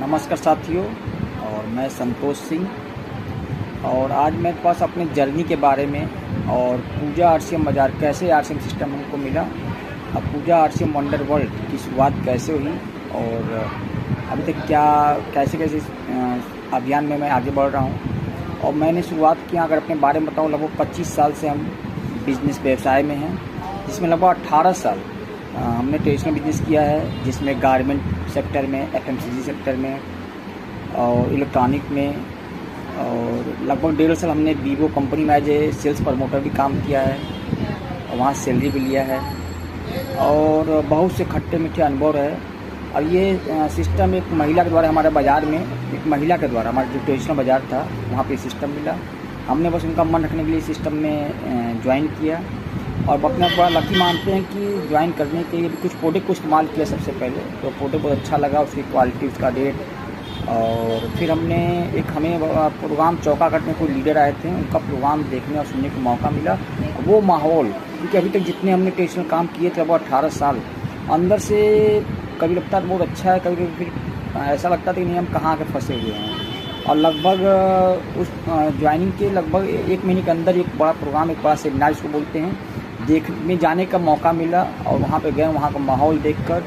नमस्कार साथियों, और मैं संतोष सिंह। और आज मेरे पास अपने जर्नी के बारे में और पूजा आरसीएम बाज़ार कैसे आरसीएम सिस्टम हमको मिला, अब पूजा आरसीएम वंडर वर्ल्ड की शुरुआत कैसे हुई और अभी तक क्या कैसे कैसे अभियान में मैं आगे बढ़ रहा हूँ। और मैंने शुरुआत किया, अगर अपने बारे में बताऊँ, लगभग 25 साल से हम बिज़नेस व्यवसाय में हैं, जिसमें लगभग 18 साल हमने ट्रेडिशनल बिजनेस किया है, जिसमें गारमेंट सेक्टर में, एफएमसीजी सेक्टर में और इलेक्ट्रॉनिक में, और लगभग 1.5 साल हमने वीवो कंपनी में एज ए सेल्स प्रमोटर भी काम किया है और वहाँ सैलरी भी लिया है और बहुत से खट्टे मीठे अनुभव है। और ये सिस्टम एक महिला के द्वारा हमारे बाज़ार में, एक महिला के द्वारा हमारा जो ट्रेडिशनल बाज़ार था वहाँ पे सिस्टम मिला। हमने बस उनका मन रखने के लिए सिस्टम में ज्वाइन किया और अपने आप बड़ा लकी मानते हैं कि ज्वाइन करने के लिए कुछ प्रोडक्ट को इस्तेमाल किया सबसे पहले, तो प्रोडक्ट बहुत अच्छा लगा, उसकी क्वालिटी, उसका रेट। और फिर हमने हमें प्रोग्राम चौकागढ़ में कोई लीडर आए थे, उनका प्रोग्राम देखने और सुनने का मौका मिला। वो माहौल, क्योंकि अभी तक जितने हमने ट्रेडिशनल काम किए थे, वो 18 साल, अंदर से कभी लगता था बहुत अच्छा है, कभी फिर ऐसा लगता था कि नहीं हम कहाँ के फंसे हुए हैं। और लगभग उस ज्वाइनिंग के लगभग 1 महीने के अंदर एक बड़ा प्रोग्राम, एक बड़ा सेमिनार इसको बोलते हैं, देखने जाने का मौका मिला। और वहाँ पे गए, वहाँ का माहौल देखकर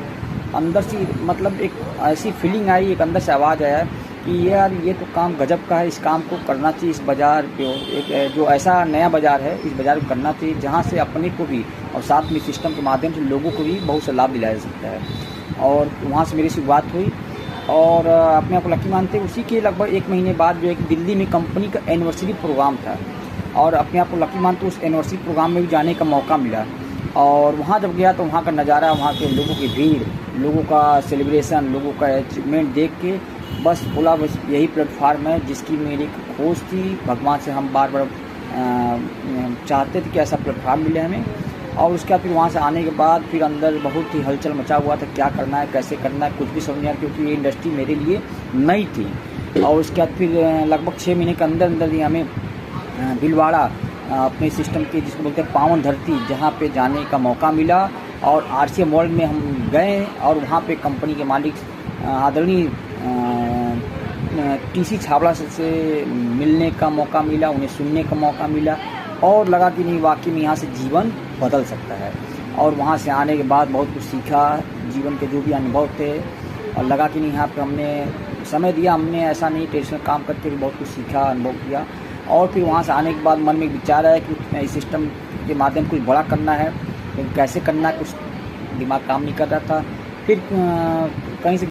अंदर से मतलब एक ऐसी फीलिंग आई, एक अंदर से आवाज़ आया कि यार ये तो काम गजब का है, इस काम को करना चाहिए। इस बाज़ार पे एक जो ऐसा नया बाज़ार है, इस बाज़ार को करना चाहिए जहाँ से अपने को भी और साथ में सिस्टम के माध्यम से लोगों को भी बहुत सा लाभ दिलाया जा सकता है। और वहाँ से मेरी शुरुआत हुई और अपने आप को लकी मानते। उसी के लगभग 1 महीने बाद जो है दिल्ली में कंपनी का एनिवर्सरी प्रोग्राम था और अपने आप को लकी मानते उस एनिवर्सरी प्रोग्राम में भी जाने का मौका मिला। और वहाँ जब गया तो वहाँ का नज़ारा, वहाँ के लोगों की भीड़, लोगों का सेलिब्रेशन, लोगों का अचीवमेंट देख के बस बोला बस यही प्लेटफार्म है जिसकी मेरी खोज थी। भगवान से हम बार बार चाहते थे कि ऐसा प्लेटफार्म मिले हमें। और उसके बाद फिर वहाँ से आने के बाद फिर अंदर बहुत ही हलचल मचा हुआ था, क्या करना है, कैसे करना है, कुछ भी समझ नहीं आया, क्योंकि ये इंडस्ट्री मेरे लिए नई थी। और उसके बाद फिर लगभग 6 महीने के अंदर अंदर ही हमें भीलवाड़ा अपने सिस्टम की, जिसको बोलते हैं पावन धरती, जहाँ पे जाने का मौका मिला। और आरसीएम वर्ल्ड में हम गए और वहाँ पे कंपनी के मालिक आदरणीय टीसी छाबड़ा से मिलने का मौका मिला, उन्हें सुनने का मौका मिला और लगा कि नहीं, वाकई में यहाँ से जीवन बदल सकता है। और वहाँ से आने के बाद बहुत कुछ सीखा, जीवन के जो भी अनुभव थे, और लगा कि नहीं, यहाँ पे हमने समय दिया, हमने ऐसा नहीं ट्रेडिशनल काम करके भी बहुत कुछ सीखा, अनुभव किया। और फिर वहाँ से आने के बाद मन में एक विचार आया कि इस सिस्टम के माध्यम कुछ बड़ा करना है, लेकिन कैसे करना है, कुछ दिमाग काम नहीं कर रहा था। फिर कहीं से